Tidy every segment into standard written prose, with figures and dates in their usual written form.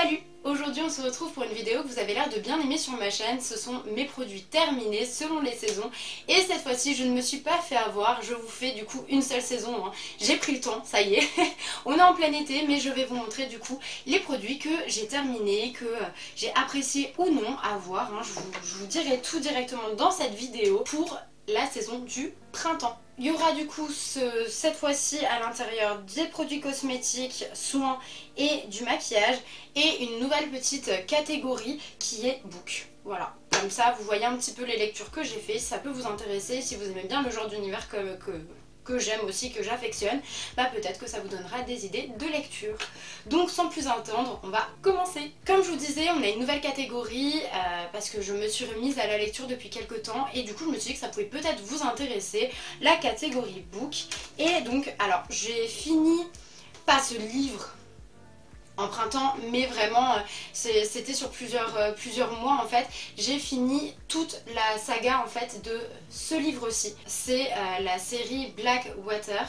Salut! Aujourd'hui on se retrouve pour une vidéo que vous avez l'air de bien aimer sur ma chaîne. Ce sont mes produits terminés selon les saisons. Et cette fois-ci je ne me suis pas fait avoir, je vous fais du coup une seule saison. J'ai pris le temps, ça y est. On est en plein été mais je vais vous montrer du coup les produits que j'ai terminés, que j'ai apprécié ou non à voir. Je vous dirai tout directement dans cette vidéo pour la saison du printemps. Il y aura du coup cette fois-ci à l'intérieur des produits cosmétiques, soins et du maquillage et une nouvelle petite catégorie qui est book. Voilà, comme ça vous voyez un petit peu les lectures que j'ai fait, ça peut vous intéresser si vous aimez bien le genre d'univers que j'aime aussi, que j'affectionne, bah peut-être que ça vous donnera des idées de lecture. Donc sans plus attendre, on va commencer. Comme je vous disais, on a une nouvelle catégorie parce que je me suis remise à la lecture depuis quelques temps et du coup je me suis dit que ça pouvait peut-être vous intéresser, la catégorie book. Et donc, alors j'ai fini pas ce livre en printemps, mais vraiment c'était sur plusieurs mois en fait. J'ai fini toute la saga en fait de ce livre-ci. C'est la série Blackwater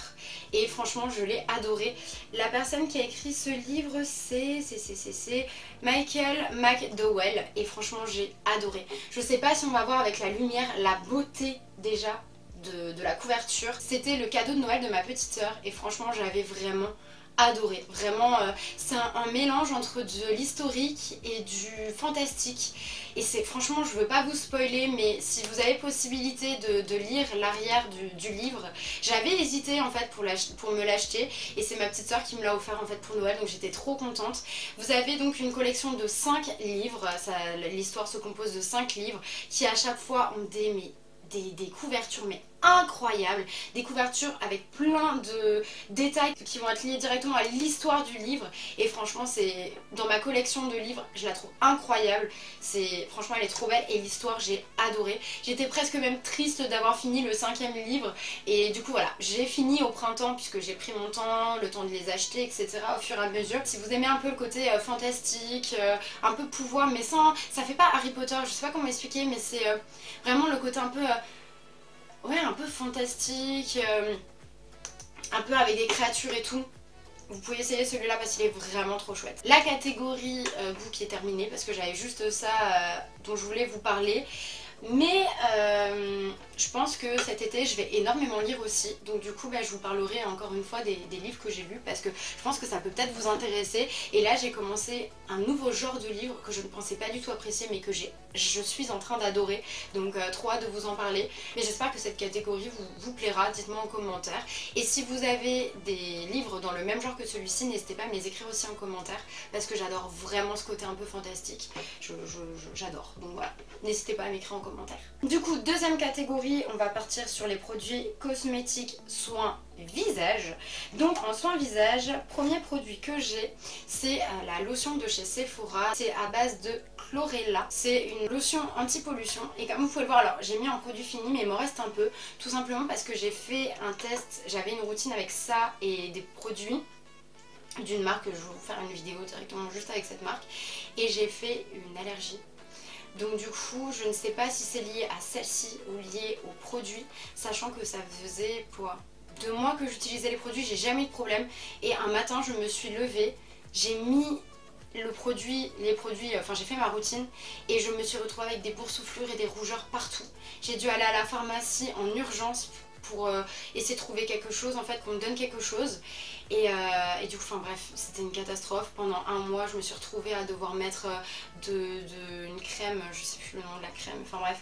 et franchement je l'ai adoré. La personne qui a écrit ce livre c'est Michael McDowell et franchement j'ai adoré. Je sais pas si on va voir avec la lumière la beauté déjà de la couverture. C'était le cadeau de Noël de ma petite sœur et franchement j'avais vraiment adoré. Vraiment c'est un mélange entre de l'historique et du fantastique et c'est franchement, je veux pas vous spoiler, mais si vous avez possibilité de lire l'arrière du livre, j'avais hésité en fait pour me l'acheter et c'est ma petite soeur qui me l'a offert en fait pour Noël, donc j'étais trop contente. Vous avez donc une collection de 5 livres, l'histoire se compose de 5 livres qui à chaque fois ont des couvertures mais incroyables, des couvertures avec plein de détails qui vont être liés directement à l'histoire du livre et franchement c'est dans ma collection de livres, je la trouve incroyable. Franchement elle est trop belle et l'histoire j'ai adoré. J'étais presque même triste d'avoir fini le 5e livre et du coup voilà, j'ai fini au printemps puisque j'ai pris mon temps, le temps de les acheter etc. au fur et à mesure. Si vous aimez un peu le côté fantastique, un peu pouvoir mais sans, ça fait pas Harry Potter, je sais pas comment expliquer mais c'est vraiment le côté un peu ouais, un peu fantastique, un peu avec des créatures et tout. Vous pouvez essayer celui-là parce qu'il est vraiment trop chouette. La catégorie book est terminée parce que j'avais juste ça dont je voulais vous parler. Mais je pense que cet été je vais énormément lire aussi. Donc du coup je vous parlerai encore une fois des livres que j'ai lus parce que je pense que ça peut peut-être vous intéresser. Et là j'ai commencé un nouveau genre de livre que je ne pensais pas du tout apprécier mais que je suis en train d'adorer. Donc trop hâte de vous en parler. Mais j'espère que cette catégorie vous plaira, dites-moi en commentaire. Et si vous avez des livres dans le même genre que celui-ci, n'hésitez pas à me les écrire aussi en commentaire parce que j'adore vraiment ce côté un peu fantastique. J'adore. Donc voilà, n'hésitez pas à m'écrire en commentaire. Du coup, deuxième catégorie, on va partir sur les produits cosmétiques, soins, visage. Donc en soins visage, premier produit que j'ai, c'est la lotion de chez Sephora. C'est à base de chlorella. C'est une lotion anti-pollution et comme vous pouvez le voir, alors j'ai mis en produit fini mais il me reste un peu, tout simplement parce que j'ai fait un test, j'avais une routine avec ça et des produits d'une marque, je vais vous faire une vidéo directement juste avec cette marque et j'ai fait une allergie. Donc du coup je ne sais pas si c'est lié à celle-ci ou lié au produit, sachant que ça faisait pour 2 mois que j'utilisais les produits, j'ai jamais eu de problème et un matin je me suis levée, j'ai mis les produits, enfin j'ai fait ma routine et je me suis retrouvée avec des boursouflures et des rougeurs partout. J'ai dû aller à la pharmacie en urgence pour essayer de trouver quelque chose, en fait qu'on me donne quelque chose et du coup enfin bref c'était une catastrophe. Pendant 1 mois je me suis retrouvée à devoir mettre une crème, je sais plus le nom de la crème, enfin bref,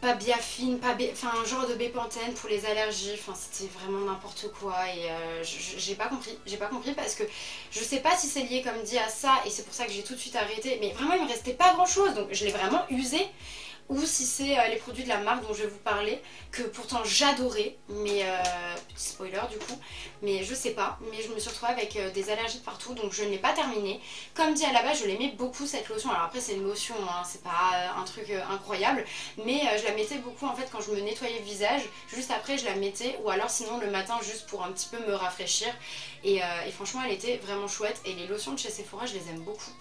pas biafine, enfin un genre de bépantène pour les allergies, enfin c'était vraiment n'importe quoi et j'ai pas compris parce que je sais pas si c'est lié comme dit à ça et c'est pour ça que j'ai tout de suite arrêté, mais vraiment il me restait pas grand chose donc je l'ai vraiment usé. Ou si c'est les produits de la marque dont je vais vous parler, que pourtant j'adorais, mais petit spoiler du coup, mais je sais pas, mais je me suis retrouvée avec des allergies de partout, donc je ne l'ai pas terminé. Comme dit à la base, je l'aimais beaucoup cette lotion, alors après c'est une lotion, hein, c'est pas un truc incroyable, mais je la mettais beaucoup en fait quand je me nettoyais le visage, juste après je la mettais, ou alors sinon le matin juste pour un petit peu me rafraîchir, et franchement elle était vraiment chouette, et les lotions de chez Sephora je les aime beaucoup.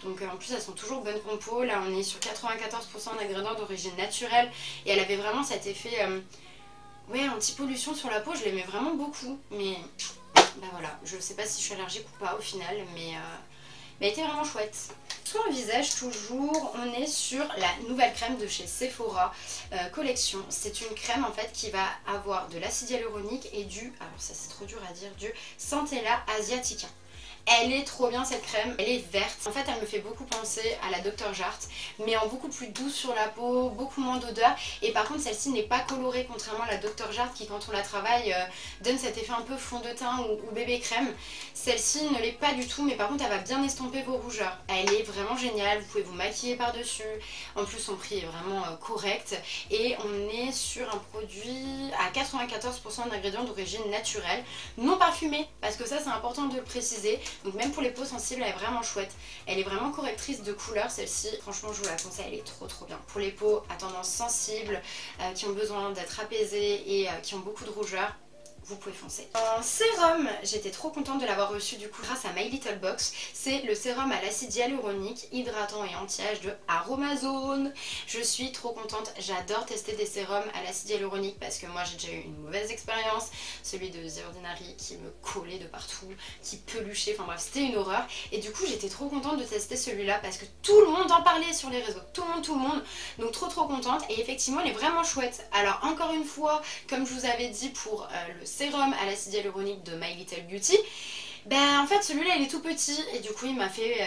Donc en plus elles sont toujours bonne compo, là on est sur 94% d'ingrédients d'origine naturelle et elle avait vraiment cet effet ouais, anti-pollution sur la peau, je l'aimais vraiment beaucoup. Mais bah voilà, je sais pas si je suis allergique ou pas au final, mais elle était vraiment chouette. Soin visage toujours, on est sur la nouvelle crème de chez Sephora collection. C'est une crème en fait qui va avoir de l'acide hyaluronique et alors ça c'est trop dur à dire, du Centella asiatica. Elle est trop bien cette crème, elle est verte. En fait elle me fait beaucoup penser à la Dr. Jart, mais en beaucoup plus douce sur la peau, beaucoup moins d'odeur. Et par contre celle-ci n'est pas colorée, contrairement à la Dr. Jart qui quand on la travaille donne cet effet un peu fond de teint ou bébé crème. Celle-ci ne l'est pas du tout, mais par contre elle va bien estomper vos rougeurs. Elle est vraiment géniale, vous pouvez vous maquiller par dessus. En plus son prix est vraiment correct. Et on est sur un produit à 94% d'ingrédients d'origine naturelle, non parfumés, parce que ça c'est important de le préciser. Donc même pour les peaux sensibles, elle est vraiment chouette. Elle est vraiment correctrice de couleur celle-ci. Franchement je vous la conseille, elle est trop bien. Pour les peaux à tendance sensible, qui ont besoin d'être apaisées et qui ont beaucoup de rougeur, vous pouvez foncer. En sérum, j'étais trop contente de l'avoir reçu du coup grâce à My Little Box. C'est le sérum à l'acide hyaluronique, hydratant et anti-âge de Aromazone. Je suis trop contente, j'adore tester des sérums à l'acide hyaluronique parce que moi j'ai déjà eu une mauvaise expérience. Celui de The Ordinary qui me collait de partout, qui peluchait, enfin bref c'était une horreur. Et du coup j'étais trop contente de tester celui-là parce que tout le monde en parlait sur les réseaux, tout le monde. Donc trop contente et effectivement elle est vraiment chouette. Alors encore une fois, comme je vous avais dit pour le sérum à l'acide hyaluronique de My Little Beauty, ben en fait celui-là il est tout petit et du coup il m'a fait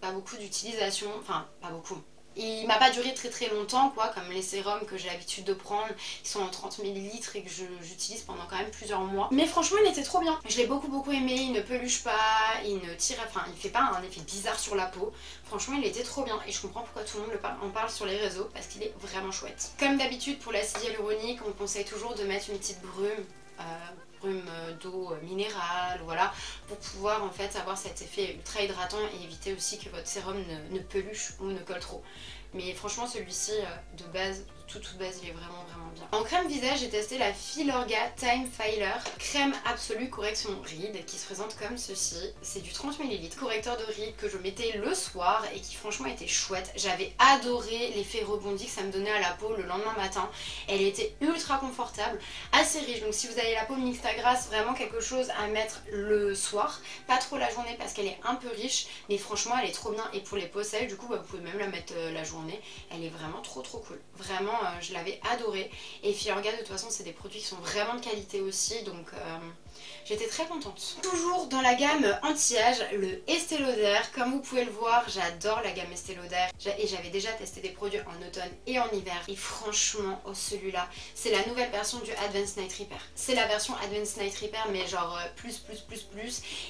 pas beaucoup d'utilisation, enfin pas beaucoup. Il m'a pas duré très longtemps quoi, comme les sérums que j'ai l'habitude de prendre, ils sont en 30 ml et que j'utilise pendant quand même plusieurs mois. Mais franchement il était trop bien, je l'ai beaucoup aimé, il ne peluche pas, il ne tire, enfin il fait pas un effet bizarre sur la peau. Franchement il était trop bien et je comprends pourquoi tout le monde en parle sur les réseaux parce qu'il est vraiment chouette. Comme d'habitude pour l'acide hyaluronique, on conseille toujours de mettre une petite brume. D'eau minérale, voilà, pour pouvoir en fait avoir cet effet ultra hydratant et éviter aussi que votre sérum ne peluche ou ne colle trop. Mais franchement celui-ci de base, de toute base, il est vraiment bien. En crème visage, j'ai testé la Filorga Time Filer, crème absolue correction rides qui se présente comme ceci. C'est du 30 ml, correcteur de rides que je mettais le soir et qui franchement était chouette. J'avais adoré l'effet rebondi que ça me donnait à la peau le lendemain matin. Elle était ultra confortable, assez riche. Donc si vous avez la peau mixte à grasse, vraiment quelque chose à mettre le soir. Pas trop la journée parce qu'elle est un peu riche, mais franchement elle est trop bien. Et pour les peaux sèches, du coup vous pouvez même la mettre la journée. Elle est vraiment trop cool. Vraiment je l'avais adoré. Et Filorga de toute façon c'est des produits qui sont vraiment de qualité aussi, donc j'étais très contente. Toujours dans la gamme anti-âge, le Estée Lauder. Comme vous pouvez le voir, j'adore la gamme Estée Lauder et j'avais déjà testé des produits en automne et en hiver. Et franchement, celui-là, c'est la nouvelle version du Advanced Night Repair. C'est la version Advanced Night Repair mais genre plus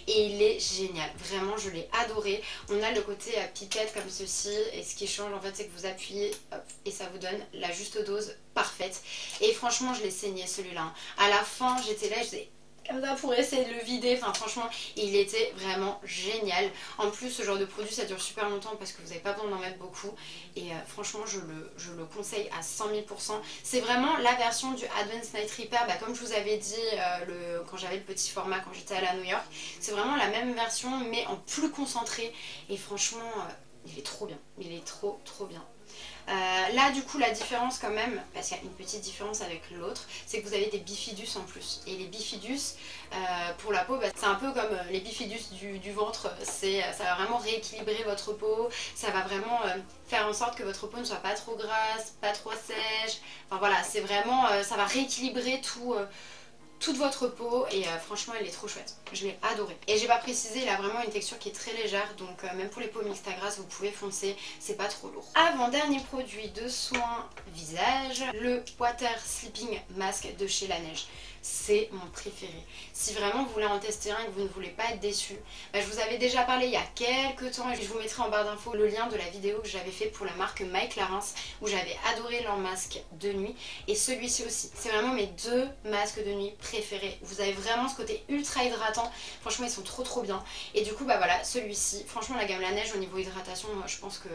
et il est génial. Vraiment, je l'ai adoré. On a le côté pipette comme ceci et ce qui change en fait c'est que vous appuyez hop, et ça vous donne la juste dose parfaite. Et franchement, je l'ai saigné celui-là. À la fin, j'étais là, je faisais comme ça pour essayer de le vider. Enfin franchement il était vraiment génial. En plus ce genre de produit ça dure super longtemps parce que vous n'avez pas besoin d'en mettre beaucoup. Et franchement je le conseille à 100 000%. C'est vraiment la version du Advanced Night Repair, comme je vous avais dit quand j'avais le petit format quand j'étais allée à New York. C'est vraiment la même version mais en plus concentré. Et franchement il est trop bien. Il est trop bien. Là du coup la différence quand même, parce qu'il y a une petite différence avec l'autre, c'est que vous avez des bifidus en plus. Et les bifidus pour la peau, c'est un peu comme les bifidus du ventre, ça va vraiment rééquilibrer votre peau, ça va vraiment faire en sorte que votre peau ne soit pas trop grasse, pas trop sèche, enfin voilà, c'est vraiment, ça va rééquilibrer toute votre peau et franchement elle est trop chouette, je l'ai adoré. Et j'ai pas précisé, il a vraiment une texture qui est très légère, donc même pour les peaux mixtes à grasse vous pouvez foncer, c'est pas trop lourd. Avant dernier produit de soin visage, le Water Sleeping Mask de chez Laneige. C'est mon préféré. Si vraiment vous voulez en tester un et que vous ne voulez pas être déçu, je vous avais déjà parlé il y a quelques temps et je vous mettrai en barre d'infos le lien de la vidéo que j'avais fait pour la marque My Clarins où j'avais adoré leur masque de nuit et celui-ci aussi. C'est vraiment mes deux masques de nuit préférés. Vous avez vraiment ce côté ultra hydratant, franchement ils sont trop bien. Et du coup voilà, celui-ci, franchement la gamme Laneige au niveau hydratation, moi je pense que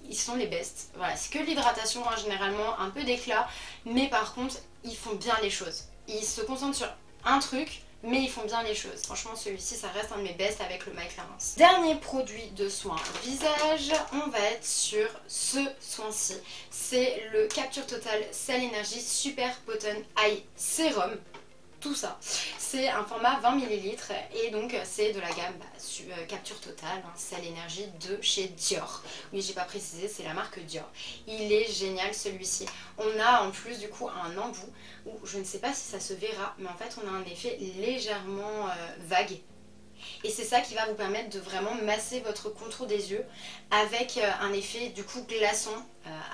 ils sont les best. Voilà, c'est que l'hydratation généralement, un peu d'éclat, mais par contre ils font bien les choses. Ils se concentrent sur un truc, mais ils font bien les choses. Franchement, celui-ci, ça reste un de mes best avec le My Clarins. Dernier produit de soin visage, on va être sur ce soin-ci. C'est le Capture Total Cell Energy Super Potent Eye Serum. tout ça. C'est un format 20 ml et donc c'est de la gamme Capture Totale, hein, Cell Energy de chez Dior. Oui, j'ai pas précisé, c'est la marque Dior. Il est génial celui-ci. On a en plus du coup un embout où je ne sais pas si ça se verra, mais en fait on a un effet légèrement vague. Et c'est ça qui va vous permettre de vraiment masser votre contour des yeux avec un effet du coup glaçant,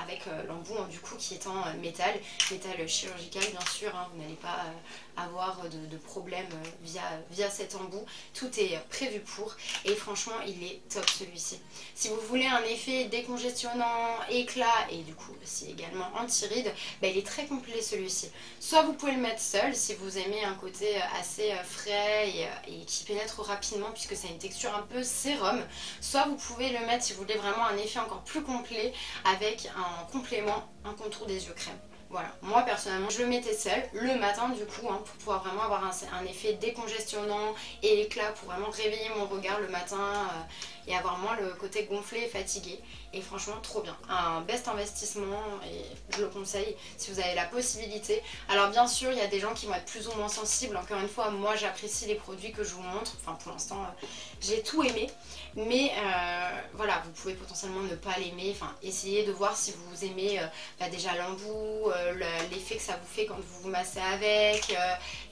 avec l'embout du coup qui est en métal chirurgical bien sûr, hein, vous n'allez pas avoir de problème via cet embout, tout est prévu pour et franchement il est top celui-ci. Si vous voulez un effet décongestionnant, éclat et du coup aussi également anti-rides, bah, il est très complet celui-ci. Soit vous pouvez le mettre seul si vous aimez un côté assez frais et qui pénètre rapidement puisque ça a une texture un peu sérum, soit vous pouvez le mettre si vous voulez vraiment un effet encore plus complet avec un complément, un contour des yeux crème. Voilà, moi personnellement je le mettais seul le matin du coup hein, pour pouvoir vraiment avoir un effet décongestionnant et éclat pour vraiment réveiller mon regard le matin et avoir moins le côté gonflé et fatigué. Et franchement trop bien, un best investissement et je le conseille si vous avez la possibilité. Alors bien sûr il y a des gens qui vont être plus ou moins sensibles, encore une fois moi j'apprécie les produits que je vous montre, enfin pour l'instant j'ai tout aimé. Mais voilà, vous pouvez potentiellement ne pas l'aimer, enfin essayez de voir si vous aimez déjà l'embout, l'effet que ça vous fait quand vous vous massez avec,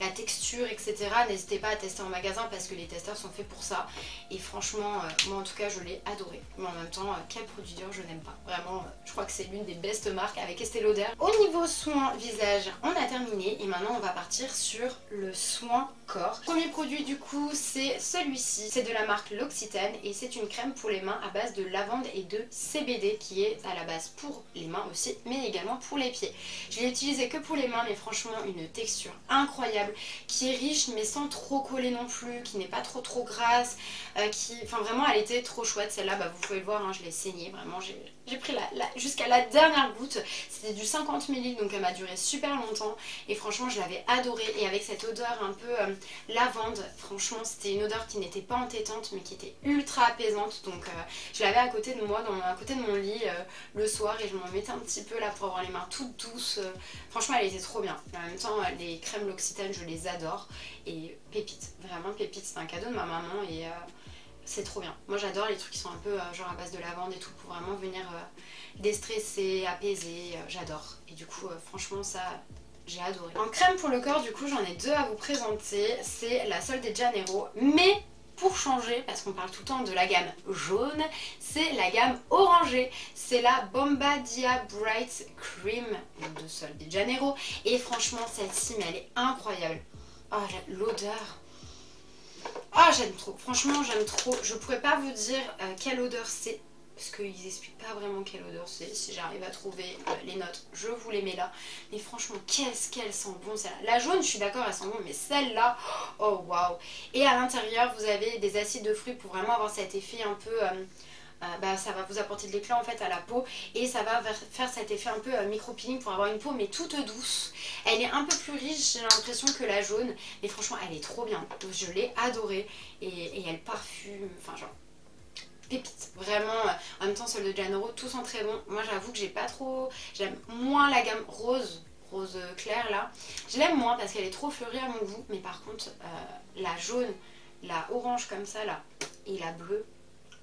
la texture etc. N'hésitez pas à tester en magasin parce que les testeurs sont faits pour ça. Et franchement, moi en tout cas je l'ai adoré. Mais en même temps, quel produit Dior je n'aime pas. Vraiment, je crois que c'est l'une des best marques avec Estée Lauder. Au niveau soin visage, on a terminé et maintenant on va partir sur le soin corps. Premier produit du coup c'est celui-ci, c'est de la marque L'Occitane et c'est une crème pour les mains à base de lavande et de CBD qui est à la base pour les mains aussi mais également pour les pieds. Je l'ai utilisé que pour les mains mais franchement une texture incroyable qui est riche mais sans trop coller non plus, qui n'est pas trop grasse, enfin vraiment elle était trop chouette celle-là, vous pouvez le voir, hein, je l'ai saignée vraiment, j'ai pris jusqu'à la dernière goutte, c'était du 50 ml donc elle m'a duré super longtemps et franchement je l'avais adorée et avec cette odeur un peu lavande, franchement c'était une odeur qui n'était pas entêtante mais qui était ultra apaisante donc je l'avais à côté de moi, à côté de mon lit le soir et je m'en mettais un petit peu là pour avoir les mains toutes douces, franchement elle était trop bien. En même temps les crèmes L'Occitane je les adore et pépite, vraiment pépite, c'est un cadeau de ma maman et c'est trop bien. Moi j'adore les trucs qui sont un peu genre à base de lavande et tout pour vraiment venir déstresser, apaiser, j'adore. Et du coup franchement ça j'ai adoré. En crème pour le corps du coup j'en ai deux à vous présenter, c'est la Sol de Janeiro mais pour changer, parce qu'on parle tout le temps de la gamme jaune, c'est la gamme orangée. C'est la Bomba Dia Bright Cream de Sol de Janeiro et franchement celle-ci mais elle est incroyable. Oh l'odeur. Ah j'aime trop, franchement j'aime trop, je pourrais pas vous dire quelle odeur c'est parce qu'ils expliquent pas vraiment quelle odeur c'est, si j'arrive à trouver les notes je vous les mets là, mais franchement qu'est-ce qu'elle sent bon celle-là. La jaune je suis d'accord elle sent bon mais celle-là, oh waouh. Et à l'intérieur vous avez des acides de fruits pour vraiment avoir cet effet un peu... ça va vous apporter de l'éclat en fait à la peau et ça va faire cet effet un peu micro-peeling pour avoir une peau mais toute douce. Elle est un peu plus riche j'ai l'impression que la jaune mais franchement elle est trop bien, donc je l'ai adorée et elle parfume, enfin genre pépite, vraiment. En même temps Sol de Janeiro tout sent très bon. Moi j'avoue que j'ai pas trop, j'aime moins la gamme rose clair là, je l'aime moins parce qu'elle est trop fleurie à mon goût mais par contre la jaune, la orange comme ça là et la bleue,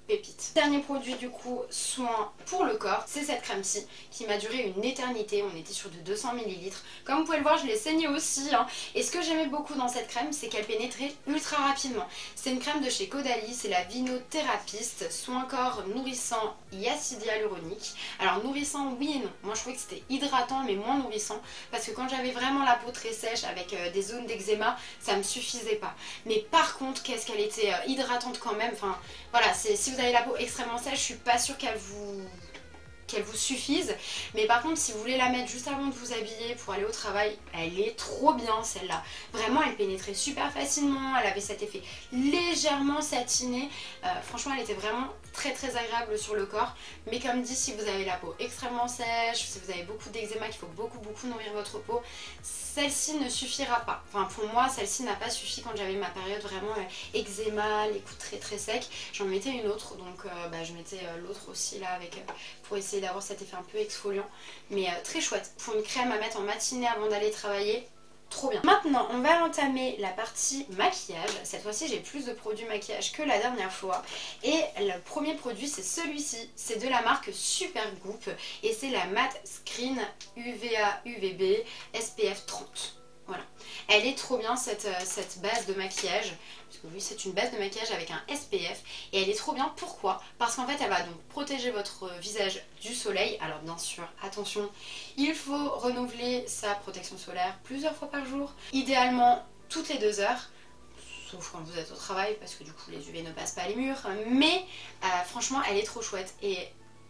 pépite. Dernier produit du coup, soin pour le corps, c'est cette crème-ci qui m'a duré une éternité, on était sur de 200 ml. Comme vous pouvez le voir, je l'ai saignée aussi. Hein. Et ce que j'aimais beaucoup dans cette crème, c'est qu'elle pénétrait ultra rapidement. C'est une crème de chez Caudalie, c'est la Vino-Therapist, soin corps nourrissant et acide hyaluronique. Alors nourrissant, oui et non. Moi je trouvais que c'était hydratant mais moins nourrissant parce que quand j'avais vraiment la peau très sèche avec des zones d'eczéma, ça me suffisait pas. Mais par contre, qu'est-ce qu'elle était hydratante quand même. Enfin voilà, si vous avez la peau extrêmement sèche, je suis pas sûre qu'elle vous suffise, mais par contre si vous voulez la mettre juste avant de vous habiller pour aller au travail, elle est trop bien celle-là. Vraiment elle pénétrait super facilement, elle avait cet effet légèrement satiné, franchement elle était vraiment très agréable sur le corps. Mais comme dit, si vous avez la peau extrêmement sèche, si vous avez beaucoup d'eczéma, qu'il faut beaucoup nourrir votre peau, celle-ci ne suffira pas. Enfin pour moi celle-ci n'a pas suffi quand j'avais ma période vraiment eczéma, les coups très secs. J'en mettais une autre, donc je mettais l'autre aussi là avec pour essayer d'avoir cet effet un peu exfoliant. Mais très chouette, pour une crème à mettre en matinée avant d'aller travailler, trop bien. Maintenant on va entamer la partie maquillage. Cette fois-ci j'ai plus de produits maquillage que la dernière fois. Et le premier produit c'est celui-ci. C'est de la marque Supergoop et c'est la Matte Screen UVA UVB SPF 30. Voilà, elle est trop bien cette base de maquillage, parce que oui c'est une base de maquillage avec un SPF et elle est trop bien. Pourquoi? Parce qu'en fait elle va donc protéger votre visage du soleil. Alors bien sûr attention, il faut renouveler sa protection solaire plusieurs fois par jour, idéalement toutes les 2 heures. Sauf quand vous êtes au travail parce que du coup les UV ne passent pas les murs, mais franchement elle est trop chouette et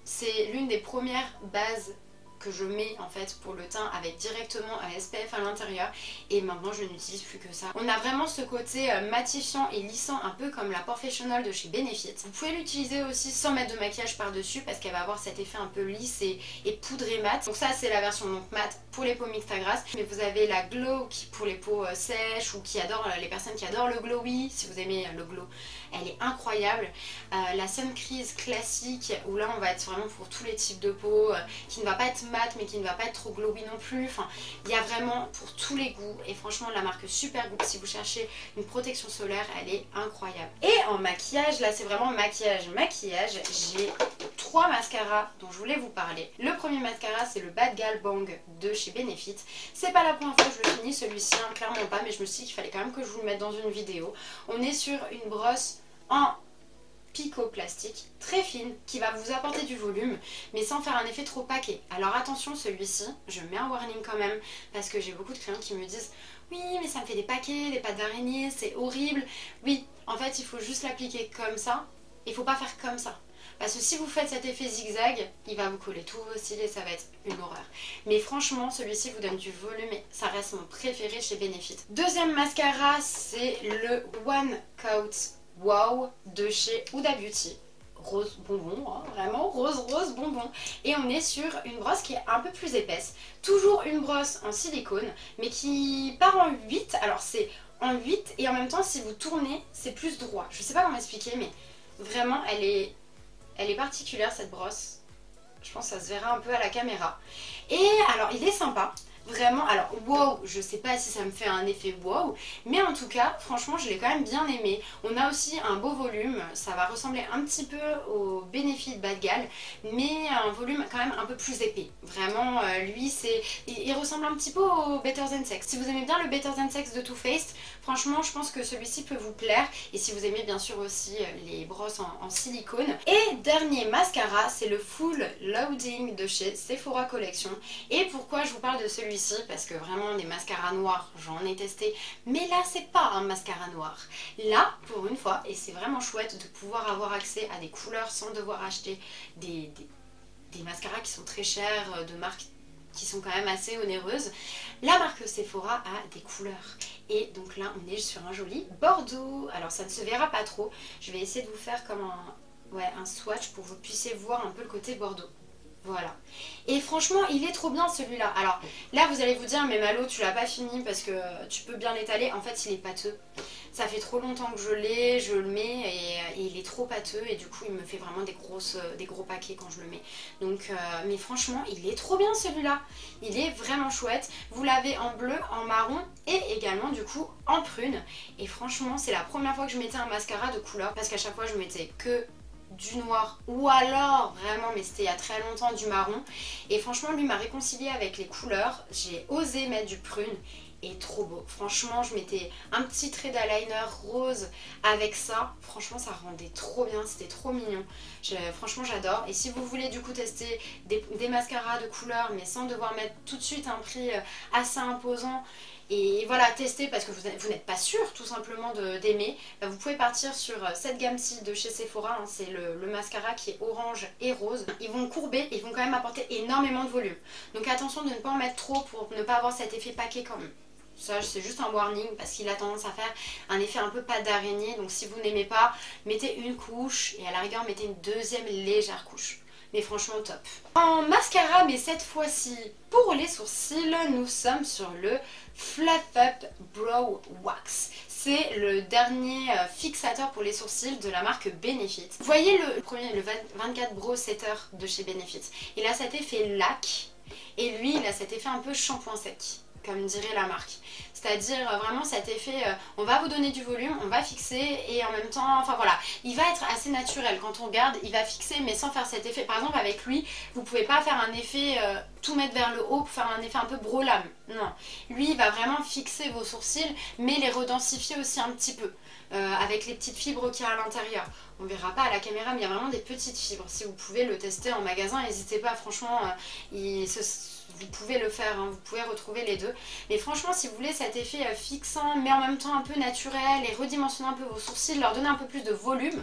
c'est l'une des premières bases que je mets en fait pour le teint avec directement un SPF à l'intérieur et maintenant je n'utilise plus que ça. On a vraiment ce côté matifiant et lissant un peu comme la Porefessional de chez Benefit. Vous pouvez l'utiliser aussi sans mettre de maquillage par dessus parce qu'elle va avoir cet effet un peu lisse et poudré mat. Donc ça c'est la version donc mat pour les peaux mixtes à grasse, mais vous avez la glow qui pour les peaux sèches ou qui adorent les personnes qui adorent le glowy. Si vous aimez le glow, elle est incroyable. La Sun Crease classique où là on va être vraiment pour tous les types de peau, qui ne va pas être mat mais qui ne va pas être trop glowy non plus. Enfin, il y a vraiment pour tous les goûts et franchement la marque Supergoop, si vous cherchez une protection solaire, elle est incroyable. Et en maquillage, là c'est vraiment maquillage, j'ai 3 mascaras dont je voulais vous parler. Le premier mascara c'est le Bad Gal Bang de chez Benefit. C'est pas la première fois que je le finis celui-ci, hein, clairement pas, mais je me suis dit qu'il fallait quand même que je vous le mette dans une vidéo. On est sur une brosse en picot plastique très fine qui va vous apporter du volume mais sans faire un effet trop paquet. Alors attention, celui-ci je mets un warning quand même parce que j'ai beaucoup de clients qui me disent oui mais ça me fait des paquets, des pattes d'araignée, c'est horrible. Oui, en fait il faut juste l'appliquer comme ça, il faut pas faire comme ça. Parce que si vous faites cet effet zigzag, il va vous coller tous vos cils et ça va être une horreur. Mais franchement, celui-ci vous donne du volume et ça reste mon préféré chez Benefit. Deuxième mascara, c'est le One Coat Wow de chez Huda Beauty. Rose bonbon, hein, vraiment rose bonbon. Et on est sur une brosse qui est un peu plus épaisse. Toujours une brosse en silicone, mais qui part en 8. Alors c'est en 8 et en même temps si vous tournez, c'est plus droit. Je sais pas comment expliquer, mais vraiment elle est particulière cette brosse. Je pense que ça se verra un peu à la caméra. Et alors il est sympa. Vraiment, alors wow, je sais pas si ça me fait un effet wow, mais en tout cas, franchement, je l'ai quand même bien aimé. On a aussi un beau volume, ça va ressembler un petit peu au Benefit Bad Gal, mais un volume quand même un peu plus épais. Vraiment, lui, il ressemble un petit peu au Better Than Sex. Si vous aimez bien le Better Than Sex de Too Faced, franchement, je pense que celui-ci peut vous plaire. Et si vous aimez bien sûr aussi les brosses en silicone. Et dernier mascara, c'est le Full Loading de chez Sephora Collection. Et pourquoi je vous parle de celui-ci? Parce que vraiment des mascaras noirs j'en ai testé, mais là c'est pas un mascara noir. Là pour une fois, et c'est vraiment chouette de pouvoir avoir accès à des couleurs sans devoir acheter des mascaras qui sont très chers, de marques qui sont quand même assez onéreuses. La marque Sephora a des couleurs et donc là on est sur un joli bordeaux. Alors ça ne se verra pas trop, je vais essayer de vous faire comme un swatch pour que vous puissiez voir un peu le côté bordeaux. Voilà. Et franchement, il est trop bien celui-là. Alors là, vous allez vous dire, mais Malo, tu l'as pas fini parce que tu peux bien l'étaler. En fait, il est pâteux. Ça fait trop longtemps que je l'ai, je le mets et il est trop pâteux et du coup, il me fait vraiment des gros paquets quand je le mets. Donc, mais franchement, il est trop bien celui-là. Il est vraiment chouette. Vous l'avez en bleu, en marron et également du coup en prune. Et franchement, c'est la première fois que je mettais un mascara de couleur parce qu'à chaque fois, je mettais que du noir ou alors vraiment, mais c'était il y a très longtemps, du marron. Et franchement lui m'a réconcilié avec les couleurs. J'ai osé mettre du prune et trop beau. Franchement je mettais un petit trait d'eyeliner rose avec ça. Franchement ça rendait trop bien, c'était trop mignon. Franchement j'adore. Et si vous voulez du coup tester des mascaras de couleurs mais sans devoir mettre tout de suite un prix assez imposant, et voilà, tester parce que vous n'êtes pas sûr tout simplement d'aimer, vous pouvez partir sur cette gamme-ci de chez Sephora, hein, c'est le mascara qui est orange et rose. Ils vont courber, ils vont quand même apporter énormément de volume. Donc attention de ne pas en mettre trop pour ne pas avoir cet effet paquet quand même. Ça c'est juste un warning parce qu'il a tendance à faire un effet un peu pâte d'araignée. Donc si vous n'aimez pas, mettez une couche et à la rigueur mettez une deuxième légère couche. Mais franchement top. En mascara, mais cette fois-ci pour les sourcils, nous sommes sur le Fluff Up Brow Wax. C'est le dernier fixateur pour les sourcils de la marque Benefit. Vous voyez le premier, le 24 Brow Setter de chez Benefit. Il a cet effet lac et lui il a cet effet un peu shampoing sec. comme dirait la marque. C'est-à-dire vraiment cet effet, on va vous donner du volume, on va fixer et en même temps, enfin voilà, il va être assez naturel. Quand on regarde, il va fixer mais sans faire cet effet. Par exemple avec lui, vous pouvez pas faire un effet, tout mettre vers le haut pour faire un effet un peu brolame. Non, lui il va vraiment fixer vos sourcils mais les redensifier aussi un petit peu. Avec les petites fibres qu'il y a à l'intérieur. On verra pas à la caméra mais il y a vraiment des petites fibres. Si vous pouvez le tester en magasin, n'hésitez pas, franchement, vous pouvez le faire, hein, vous pouvez retrouver les deux. Mais franchement, si vous voulez cet effet fixant mais en même temps un peu naturel et redimensionner un peu vos sourcils, leur donner un peu plus de volume,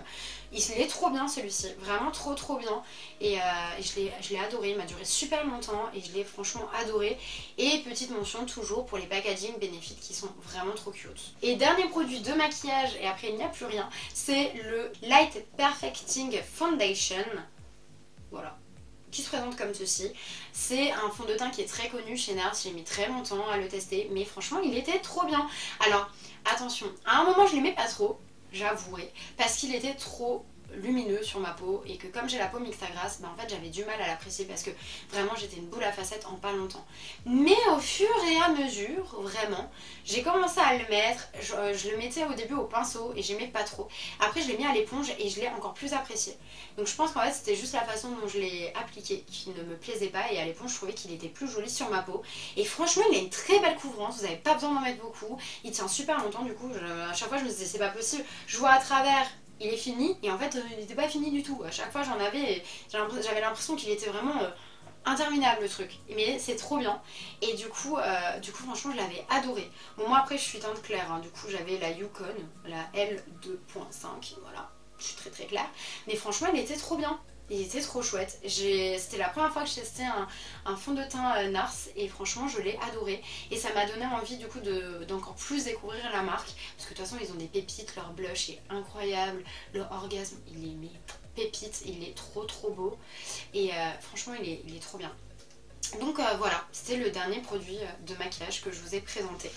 il est trop bien celui-ci, vraiment trop bien. Et je l'ai adoré, il m'a duré super longtemps et je l'ai franchement adoré. Et petite mention toujours pour les packaging Benefit qui sont vraiment trop cute. Et dernier produit de maquillage, et après il n'y a plus rien, c'est le Light Perfecting Foundation. Voilà, qui se présente comme ceci. C'est un fond de teint qui est très connu chez NARS, j'ai mis très longtemps à le tester, mais franchement il était trop bien. Alors attention, à un moment je l'aimais pas trop, j'avouerai, parce qu'il était trop lumineux sur ma peau et que comme j'ai la peau mixte à grasse, bah en fait j'avais du mal à l'apprécier parce que vraiment j'étais une boule à facettes en pas longtemps. Mais au fur et à mesure, vraiment, j'ai commencé à le mettre, je le mettais au début au pinceau et j'aimais pas trop. Après je l'ai mis à l'éponge et je l'ai encore plus apprécié. Donc je pense qu'en fait c'était juste la façon dont je l'ai appliqué qui ne me plaisait pas, et à l'éponge je trouvais qu'il était plus joli sur ma peau. Et franchement il a une très belle couvrance, vous n'avez pas besoin d'en mettre beaucoup, il tient super longtemps. Du coup à chaque fois je me disais c'est pas possible, je vois à travers, il est fini, et en fait il n'était pas fini du tout. À chaque fois j'en avais et j'avais l'impression qu'il était vraiment interminable le truc, mais c'est trop bien. Et du coup franchement je l'avais adoré. Bon moi après je suis teinte claire, hein. Du coup j'avais la Yukon, la L2.5, voilà, je suis très claire, mais franchement il était trop bien. Il était trop chouette. C'était la première fois que je testais un fond de teint NARS et franchement je l'ai adoré. Et ça m'a donné envie du coup d'encore plus découvrir la marque. Parce que de toute façon ils ont des pépites, leur blush est incroyable, leur orgasme il est pépite, il est trop beau. Et franchement il est trop bien. Donc voilà, c'était le dernier produit de maquillage que je vous ai présenté.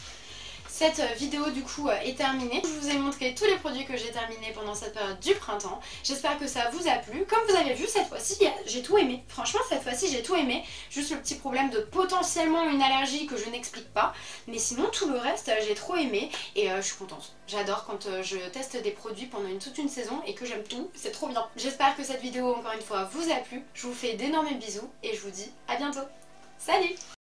Cette vidéo du coup est terminée. Je vous ai montré tous les produits que j'ai terminés pendant cette période du printemps. J'espère que ça vous a plu. Comme vous avez vu, cette fois-ci j'ai tout aimé. Franchement cette fois-ci j'ai tout aimé. Juste le petit problème de potentiellement une allergie que je n'explique pas. Mais sinon tout le reste j'ai trop aimé et je suis contente. J'adore quand je teste des produits pendant toute une saison et que j'aime tout. C'est trop bien. J'espère que cette vidéo encore une fois vous a plu. Je vous fais d'énormes bisous et je vous dis à bientôt. Salut!